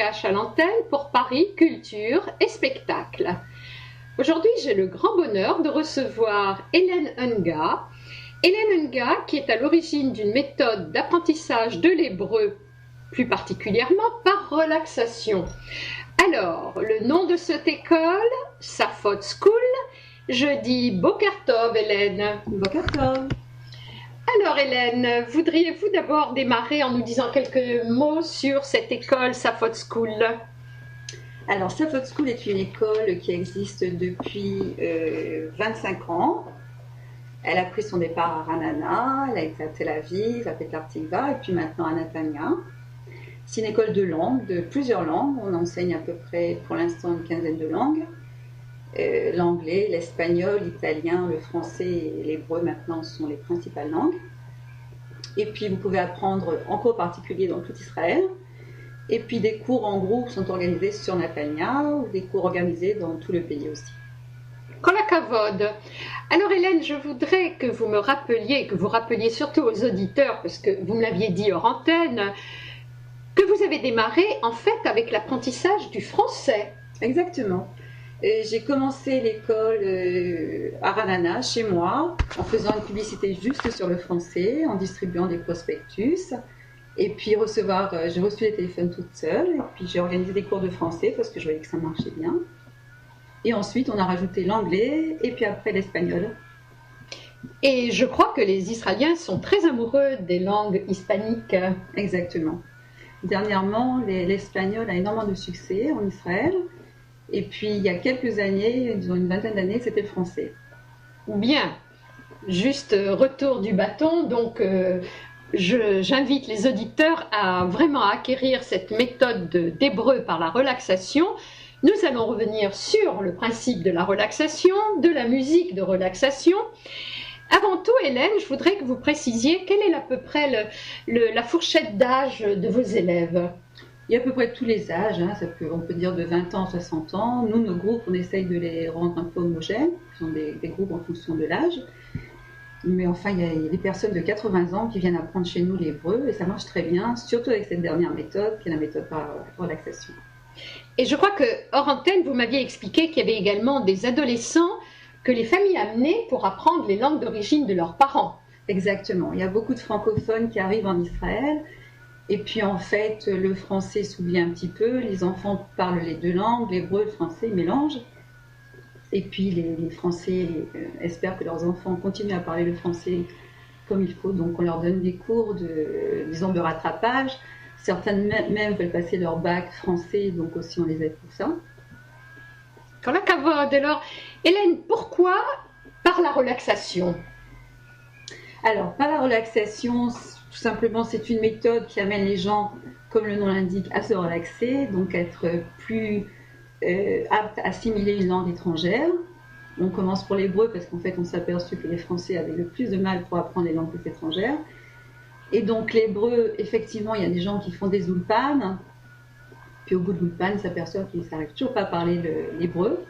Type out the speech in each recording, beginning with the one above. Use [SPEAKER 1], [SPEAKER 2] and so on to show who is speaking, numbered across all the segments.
[SPEAKER 1] Nakache à l'antenne pour Paris Culture et Spectacle. Aujourd'hui, j'ai le grand bonheur de recevoir Hélène Unga. Hélène Unga, qui est à l'origine d'une méthode d'apprentissage de l'hébreu, plus particulièrement par relaxation. Alors, le nom de cette école, Safot School, je dis Boker Tov, Hélène.
[SPEAKER 2] Boker Tov.
[SPEAKER 1] Alors Hélène, voudriez-vous d'abord démarrer en nous disant quelques mots sur cette école Safot School?
[SPEAKER 2] Alors Safot School est une école qui existe depuis 25 ans. Elle a pris son départ à Ranana, elle a été à Tel Aviv, à Petah Tikva et puis maintenant à Netanya. C'est une école de langue, de plusieurs langues. On enseigne à peu près pour l'instant une quinzaine de langues. L'anglais, l'espagnol, l'italien, le français et l'hébreu maintenant sont les principales langues. Et puis vous pouvez apprendre en cours particulier dans tout Israël. Et puis des cours en groupe sont organisés sur Netanya ou des cours organisés dans tout le pays aussi.
[SPEAKER 1] Kol hakavod. Alors Hélène, je voudrais que vous me rappeliez, que vous rappeliez surtout aux auditeurs, parce que vous me l'aviez dit hors antenne, que vous avez démarré en fait avec l'apprentissage du français.
[SPEAKER 2] Exactement. J'ai commencé l'école à Ranana, chez moi, en faisant une publicité juste sur le français, en distribuant des prospectus. Et puis j'ai reçu les téléphones toute seule, et puis j'ai organisé des cours de français parce que je voyais que ça marchait bien. Et ensuite, on a rajouté l'anglais, et puis après l'espagnol.
[SPEAKER 1] Et je crois que les Israéliens sont très amoureux des langues hispaniques.
[SPEAKER 2] Exactement. Dernièrement, l'espagnol a énormément de succès en Israël. Et puis, il y a quelques années, disons une vingtaine d'années, c'était le français.
[SPEAKER 1] Bien, juste retour du bâton. Donc, j'invite les auditeurs à vraiment acquérir cette méthode d'hébreu par la relaxation. Nous allons revenir sur le principe de la relaxation, de la musique de relaxation. Avant tout, Hélène, je voudrais que vous précisiez quelle est à peu près la fourchette d'âge de vos élèves.
[SPEAKER 2] Il y a à peu près tous les âges, hein. On peut dire de 20 ans à 60 ans. Nous, nos groupes, on essaye de les rendre un peu homogènes. Ce sont des groupes en fonction de l'âge. Mais enfin, il y a des personnes de 80 ans qui viennent apprendre chez nous l'hébreu et ça marche très bien, surtout avec cette dernière méthode, qui est la méthode par relaxation.
[SPEAKER 1] Et je crois que hors antenne, vous m'aviez expliqué qu'il y avait également des adolescents que les familles amenaient pour apprendre les langues d'origine de leurs parents.
[SPEAKER 2] Exactement. Il y a beaucoup de francophones qui arrivent en Israël. Et puis en fait, le français s'oublie un petit peu, les enfants parlent les deux langues, l'hébreu et le français mélangent. Et puis les Français espèrent que leurs enfants continuent à parler le français comme il faut. Donc on leur donne des cours de rattrapage. Certaines même veulent passer leur bac français, donc aussi on les aide pour ça.
[SPEAKER 1] Kol hakavod. Alors, Hélène, pourquoi par la relaxation?
[SPEAKER 2] Alors, par la relaxation, tout simplement, c'est une méthode qui amène les gens, comme le nom l'indique, à se relaxer, donc être plus aptes à assimiler une langue étrangère. On commence pour l'hébreu parce qu'en fait, on s'est aperçu que les Français avaient le plus de mal pour apprendre les langues étrangères. Et donc, l'hébreu, effectivement, il y a des gens qui font des ulpanes. Puis au bout de l'ulpan, ils s'aperçoivent qu'ils n'arrivent toujours pas à parler l'hébreu.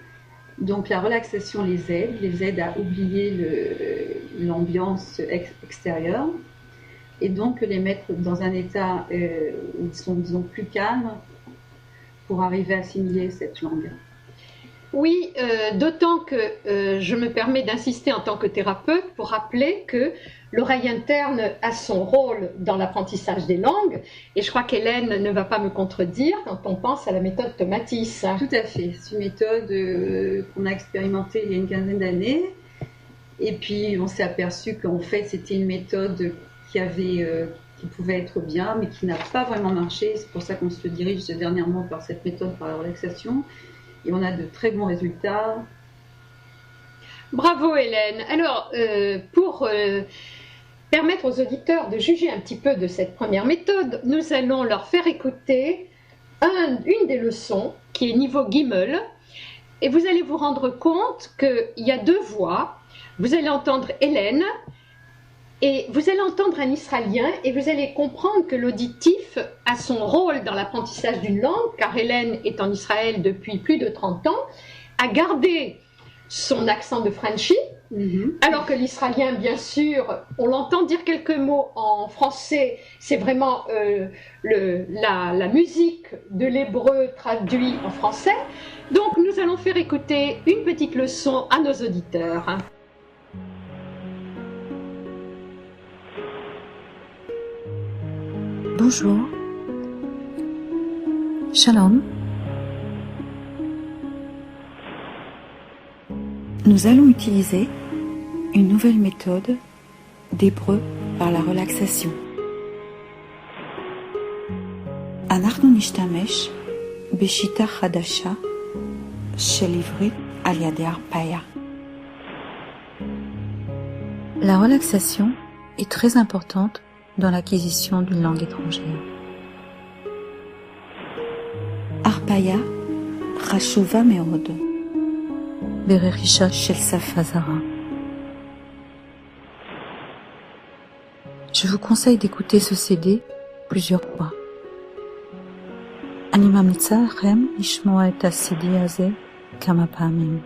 [SPEAKER 2] Donc, la relaxation les aide à oublier l'ambiance extérieure. Et donc les mettre dans un état où ils sont, disons, plus calmes pour arriver à assimiler cette langue.
[SPEAKER 1] Oui, d'autant que je me permets d'insister en tant que thérapeute pour rappeler que l'oreille interne a son rôle dans l'apprentissage des langues, et je crois qu'Hélène ne va pas me contredire quand on pense à la méthode Tomatis.
[SPEAKER 2] Tout à fait, c'est une méthode qu'on a expérimentée il y a une quinzaine d'années, et puis on s'est aperçu qu'en fait c'était une méthode qui pouvait être bien, mais qui n'a pas vraiment marché. C'est pour ça qu'on se dirige dernièrement par cette méthode par la relaxation. Et on a de très bons résultats.
[SPEAKER 1] Bravo Hélène. Alors, pour permettre aux auditeurs de juger un petit peu de cette première méthode, nous allons leur faire écouter une des leçons qui est niveau Gimel. Et vous allez vous rendre compte qu'il y a deux voix. Vous allez entendre Hélène et vous allez entendre un Israélien et vous allez comprendre que l'auditif a son rôle dans l'apprentissage d'une langue, car Hélène est en Israël depuis plus de 30 ans, a gardé son accent de Frenchie, Alors que l'israélien, bien sûr, on l'entend dire quelques mots en français, c'est vraiment la musique de l'hébreu traduit en français. Donc nous allons faire écouter une petite leçon à nos auditeurs.
[SPEAKER 3] Bonjour. Shalom. Nous allons utiliser une nouvelle méthode d'hébreu par la relaxation. אנחנו נשתמש בשיטה חדשה של עברית על ידי הרפאיה. La relaxation est très importante dans l'acquisition d'une langue étrangère. הרפאיה חשובה מאוד ברכישה של שפה זרה. Je vous conseille d'écouter ce CD plusieurs fois. אני ממליצה לכם לשמוע את ה-CD הזה כמה פעמים.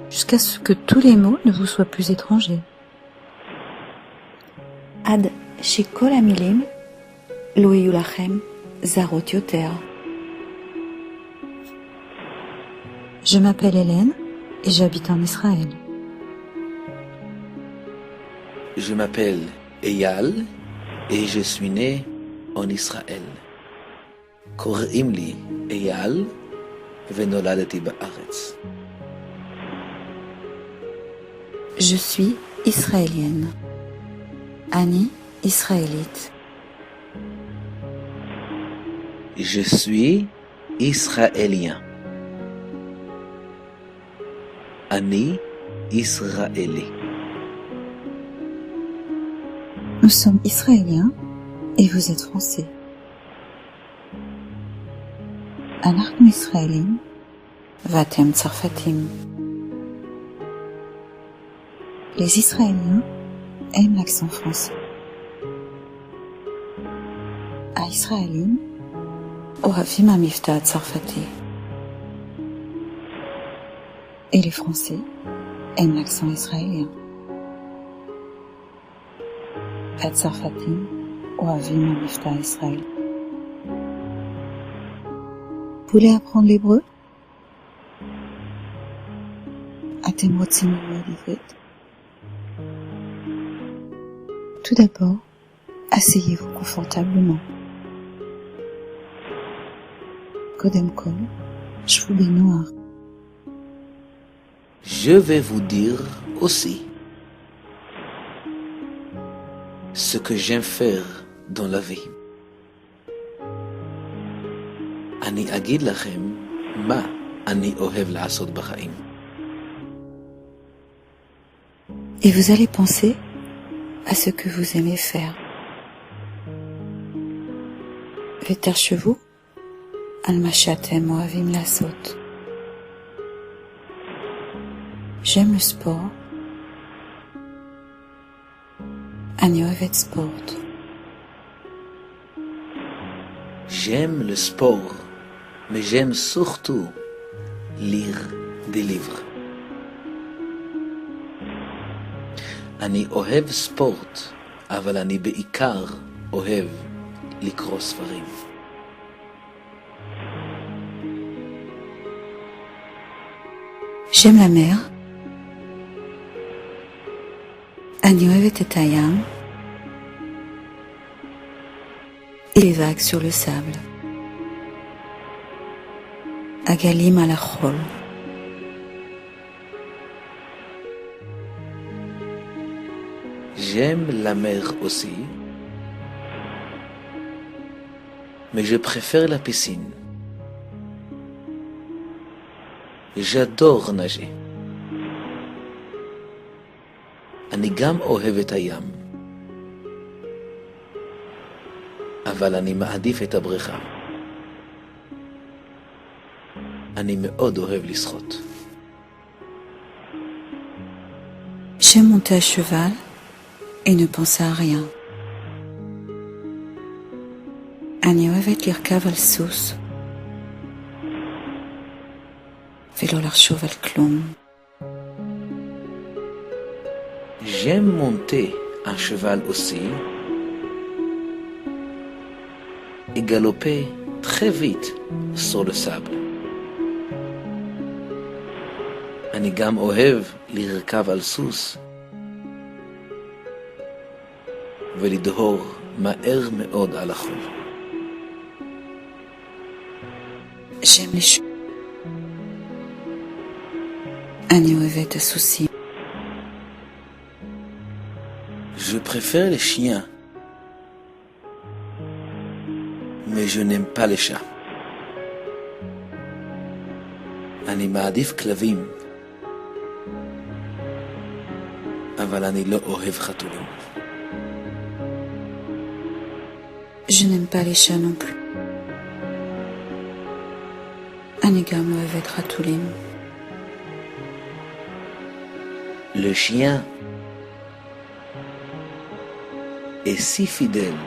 [SPEAKER 3] Jusqu'à ce que tous les mots ne vous soient plus étrangers. עד שכל המילים לא יהיו לכם זרות יותר. Je m'appelle Hélène et j'habite en Israël.
[SPEAKER 4] Je m'appelle Eyal et je suis né en Israël. קוראים לי אייל ונולדתי בארץ.
[SPEAKER 3] Je suis israélienne. אני israélite.
[SPEAKER 4] Je suis israélien. אני ישראלי.
[SPEAKER 3] Nous sommes israéliens et vous êtes français. אנחנו ישראלים ואתם צרפתים. Les Israéliens aiment l'accent français. הישראלים אוהבים המבטא הצרפתי. Et les Français aiment l'accent israélien. הצרפתים אוהבים המבטא הישראלי. Vous voulez apprendre l'hébreu? אתם רוצים ללמוד עברית? Tout d'abord, asseyez-vous confortablement. קודם כל, שבו בנוח.
[SPEAKER 4] Je vais vous dire aussi ce que j'aime faire dans la vie. אני אגיד לכם מה אני אוהב לעשות בחיים.
[SPEAKER 3] Et vous allez penser à ce que vous aimez faire. ותחשבו על מה שאתם אוהבים לעשות. J'aime le sport. אני אוהבת ספורט.
[SPEAKER 4] J'aime le sport, mais j'aime surtout lire des livres. אני אוהב ספורט, אבל אני בעיקר אוהב לקרוא ספרים.
[SPEAKER 3] J'aime la mer. אני אוהבת את הים. Et les vagues sur le sable. הגלים על החול.
[SPEAKER 4] J'aime la mer aussi, mais je préfère la piscine. j'adore nager. אני גם אוהב את הים, אבל אני מעדיף את הבריכה. אני מאוד אוהב לשחות.
[SPEAKER 3] J'aime monter à cheval et ne penser à rien. אני אוהבת לרכב על סוס ולא לחשוב על כלום.
[SPEAKER 4] J'aime monter un cheval aussi et galoper très vite sur le sable. אני גם אוהב לרכב על סוס ולדהור מהר מאוד על החול.
[SPEAKER 3] J'aime les chevaux. אני אוהבת הסוסים.
[SPEAKER 4] Je préfère les chiens, mais je n'aime pas les chats. אני מעדיף כלבים, אבל אני לא אוהב חתולים.
[SPEAKER 3] Je n'aime pas les chats non plus. אני גם אוהבת חתולים.
[SPEAKER 4] Le chien est si fidèle.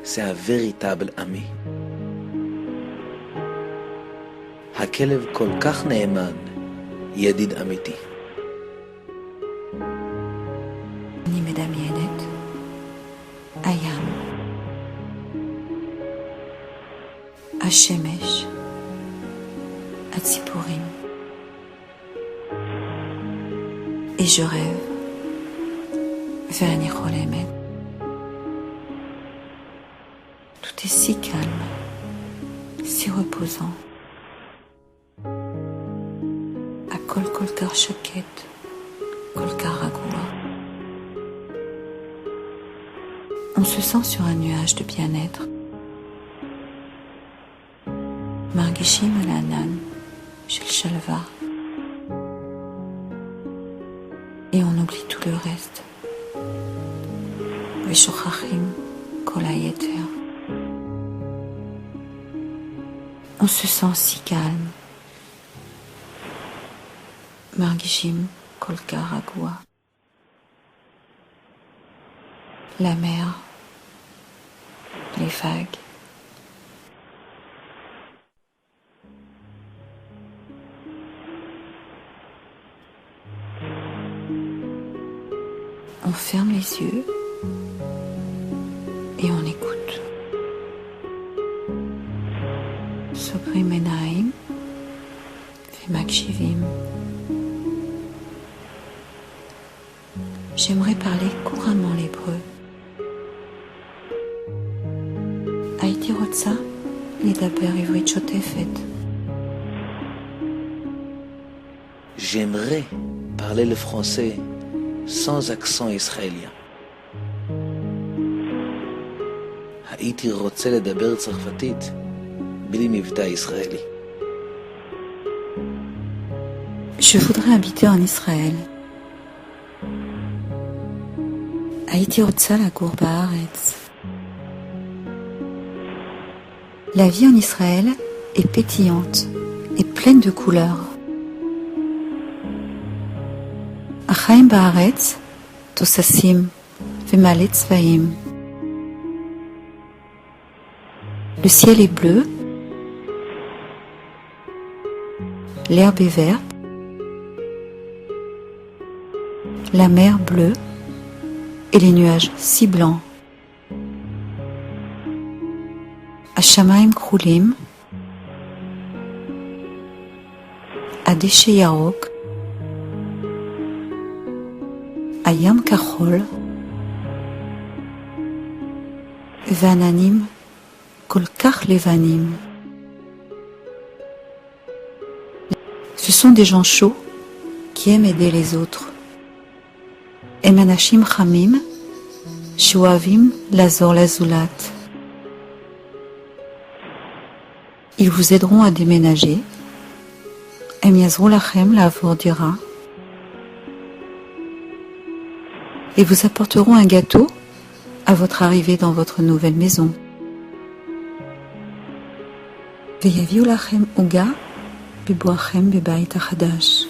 [SPEAKER 4] C'est un véritable ami. הכלב כל כך נאמן, ידיד אמיתי.
[SPEAKER 3] אני מדמיינת הים, השמש, הציפורים. Et je rêve ואני חולמת. Tout est si calme, si reposant. הכל כל כך שקט, כל כך רגוע. On se sent sur un nuage de bien-être. מרגישים על הענן של שלווה. Et on oublie tout le reste. ושוכחים כל היתר. On se sent si calme. מרגישים כל כך רגוע. La mer, les vagues. On ferme les yeux et on écoute. סוגרים עיניים ומקשיבים. J'aimerais parler couramment l'hébreu. הייתי רוצה לדבר עברית שוטפת.
[SPEAKER 4] J'aimerais parler le français sans accent israélien. הייתי רוצה לדבר צרפתית בלי מבטא ישראלי.
[SPEAKER 3] Je voudrais habiter en Israël. הייתי רוצה לגור בארץ. La vie en Israël est pétillante et pleine de couleurs. החיים בארץ תוססים ומלא צבעים. Le ciel est bleu, l'herbe est verte, la mer bleue et les nuages si blancs. השמיים כחולים, הדשא ירוק, הים כחול, ועננים כל כך לבנים. Ce sont des gens chauds qui aiment aider les autres. הם אנשים חמים שאוהבים לעזור לזולת. Ils vous aideront à déménager. הם יעזרו לכם לעבור דירה. Et vous apporteront un gâteau à votre arrivée dans votre nouvelle maison. ויביאו לכם עוגה בבואכם בבית החדש.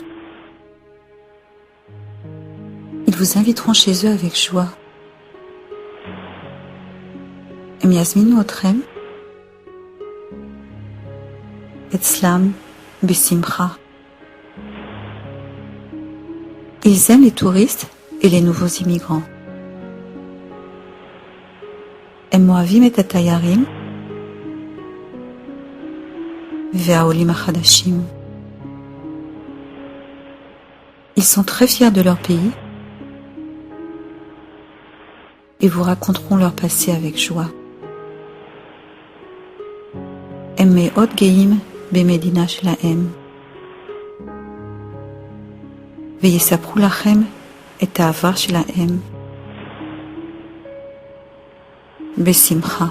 [SPEAKER 3] Ils vous inviteront chez eux avec joie. הם יזמינו אתכם Etzlam Besimcha. Ils aiment les touristes et les nouveaux immigrants. הם אוהבים את התיירים והעולים החדשים. Ils sont très fiers de leur pays et vous raconteront leur passé avec joie. הם מאוד גאים במדינה שלהם ויספרו לכם את העבר שלהם בשמחה.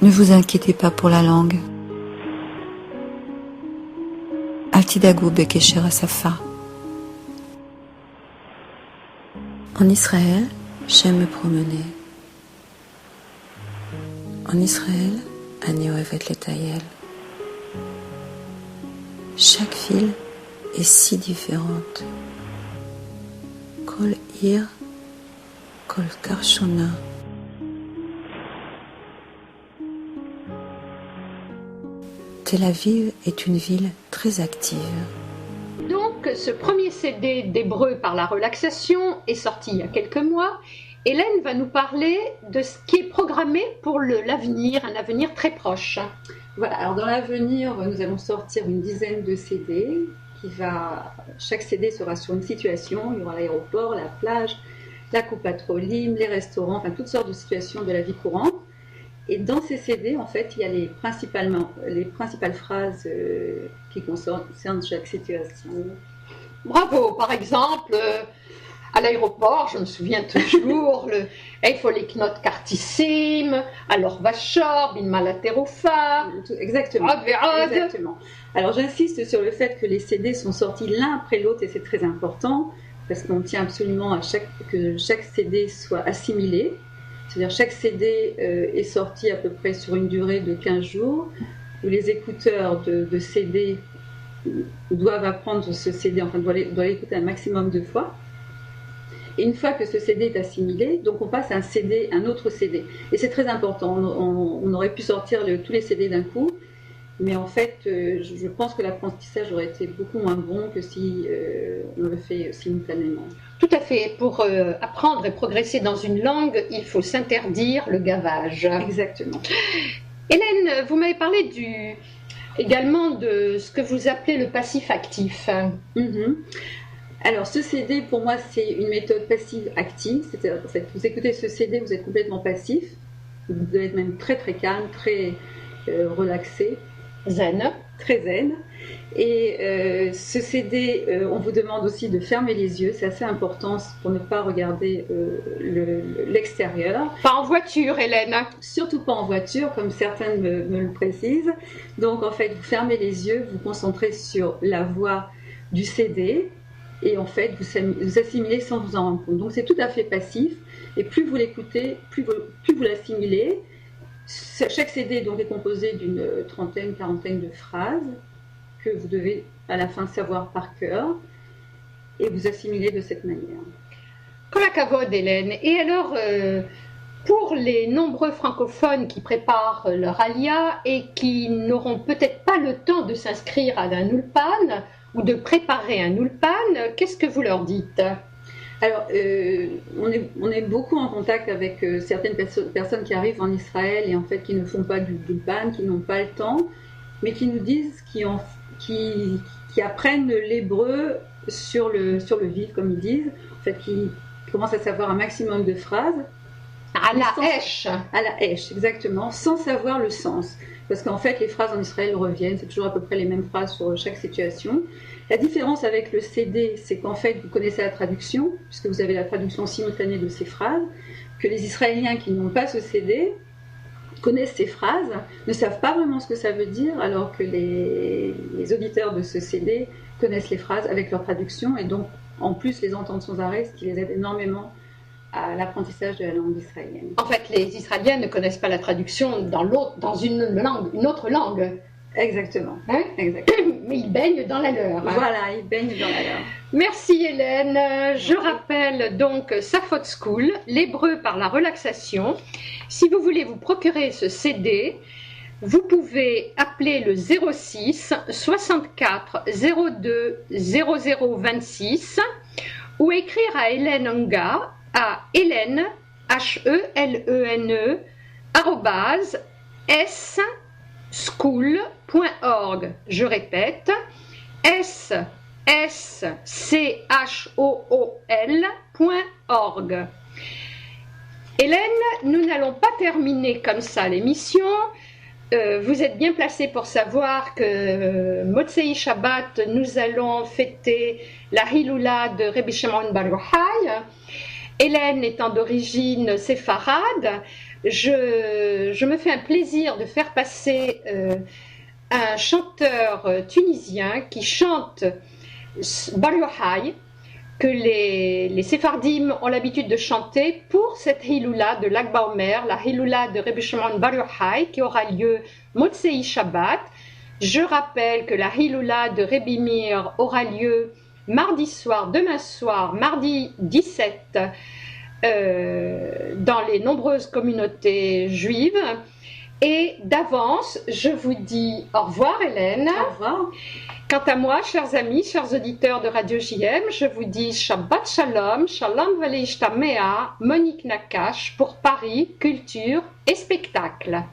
[SPEAKER 3] Ne vous inquiétez pas pour la langue. אל תדאגו בקשר השפה.
[SPEAKER 5] En Israël, j'aime me promener. En Israël, אני אוהבת לטייל. Chaque ville est si différente. כל עיר כל כך שונה. Tel Aviv est une ville très active.
[SPEAKER 1] Donc, ce premier CD d'Hébreu par la relaxation est sorti il y a quelques mois. Hélène va nous parler de ce qui est programmé pour l'avenir, un avenir très proche.
[SPEAKER 2] Voilà, alors dans l'avenir, nous allons sortir une dizaine de CD. Chaque CD sera sur une situation. Il y aura l'aéroport, la plage, la coupe pétrolière, les restaurants, enfin toutes sortes de situations de la vie courante. Et dans ces CD, en fait, il y a les principales phrases qui concernent chaque situation.
[SPEAKER 1] Bravo, par exemple, à l'aéroport, je me souviens toujours, il faut les knots cartissime, alors vachor, bin malateroufa.
[SPEAKER 2] Exactement. Exactement. Alors j'insiste sur le fait que les CD sont sortis l'un après l'autre et c'est très important parce qu'on tient absolument à que chaque CD soit assimilé. C'est-à-dire chaque CD est sorti à peu près sur une durée de 15 jours, où les écouteurs de CD doivent apprendre ce CD, enfin doivent l'écouter un maximum de fois. Et une fois que ce CD est assimilé, donc on passe à un autre CD. Et c'est très important, on aurait pu sortir tous les CD d'un coup, mais en fait, je pense que l'apprentissage aurait été beaucoup moins bon que si on le fait simultanément.
[SPEAKER 1] Tout à fait. Pour apprendre et progresser dans une langue, il faut s'interdire le gavage.
[SPEAKER 2] Exactement.
[SPEAKER 1] Hélène, vous m'avez parlé également de ce que vous appelez le passif actif.
[SPEAKER 2] Mm-hmm. Alors, ce CD, pour moi, c'est une méthode passive-active. C'est-à-dire, en fait, vous écoutez ce CD, vous êtes complètement passif. Vous devez être même très, très calme, très relaxé.
[SPEAKER 1] Zen.
[SPEAKER 2] Très zen. Et ce CD, on vous demande aussi de fermer les yeux. C'est assez important pour ne pas regarder l'extérieur.
[SPEAKER 1] Pas en voiture, Hélène.
[SPEAKER 2] Surtout pas en voiture, comme certains me le précisent. Donc, en fait, vous fermez les yeux, vous concentrez sur la voix du CD. Et en fait, vous assimilez sans vous en rendre compte. Donc, c'est tout à fait passif. Et plus vous l'écoutez, plus vous l'assimilez. Chaque CD donc, est composé d'une trentaine, quarantaine de phrases que vous devez à la fin savoir par cœur. Et vous assimilez de cette manière.
[SPEAKER 1] Kol hakavod, Hélène. Et alors, pour les nombreux francophones qui préparent leur alia et qui n'auront peut-être pas le temps de s'inscrire à un ulpan, ou de préparer un ulpan, qu'est-ce que vous leur dites?
[SPEAKER 2] Alors, on est beaucoup en contact avec certaines personnes qui arrivent en Israël et en fait qui ne font pas d'ulpan, qui n'ont pas le temps, mais qui nous disent qui apprennent l'hébreu sur le vif, comme ils disent, en fait, qui commencent à savoir un maximum de phrases.
[SPEAKER 1] À la hèche.
[SPEAKER 2] À la hèche, exactement, sans savoir le sens. Parce qu'en fait, les phrases en Israël reviennent, c'est toujours à peu près les mêmes phrases sur chaque situation. La différence avec le CD, c'est qu'en fait, vous connaissez la traduction, puisque vous avez la traduction simultanée de ces phrases, que les Israéliens qui n'ont pas ce CD connaissent ces phrases, ne savent pas vraiment ce que ça veut dire, alors que les auditeurs de ce CD connaissent les phrases avec leur traduction, et donc en plus les entendent sans arrêt, ce qui les aide énormément à l'apprentissage de la langue israélienne.
[SPEAKER 1] En fait, les Israéliens ne connaissent pas la traduction dans une autre langue.
[SPEAKER 2] Exactement.
[SPEAKER 1] Hein?
[SPEAKER 2] Exactement.
[SPEAKER 1] Mais ils baignent dans la leur. Hein?
[SPEAKER 2] Voilà, ils baignent dans la leur.
[SPEAKER 1] Merci Hélène. Je rappelle donc Safot School, l'hébreu par la relaxation. Si vous voulez vous procurer ce CD, vous pouvez appeler le 06 64 02 0026 ou écrire à Hélène Anga à Hélène, H-E-L-E-N-E, @school.org. Je répète, school.org. Hélène, nous n'allons pas terminer comme ça l'émission. Vous êtes bien placé pour savoir que Motsei Shabbat, nous allons fêter la Hiloula de Rebbe Shimon Bar Yochai. Hélène étant d'origine séfarade, je me fais un plaisir de faire passer un chanteur tunisien qui chante Bar Yochai, que les Sephardim ont l'habitude de chanter pour cette Hiloula de Lag BaOmer, la Hiloula de Rebbe Shimon Bar Yochai, qui aura lieu Motsei Shabbat. Je rappelle que la Hiloula de Rebbe Meir aura lieu mardi soir, demain soir, mardi 17, dans les nombreuses communautés juives. Et d'avance, je vous dis au revoir Hélène.
[SPEAKER 2] Au revoir.
[SPEAKER 1] Quant à moi, chers amis, chers auditeurs de Radio JM, je vous dis Shabbat Shalom, Shalom Valeishtamea, Monique Nakache pour Paris, Culture et Spectacle.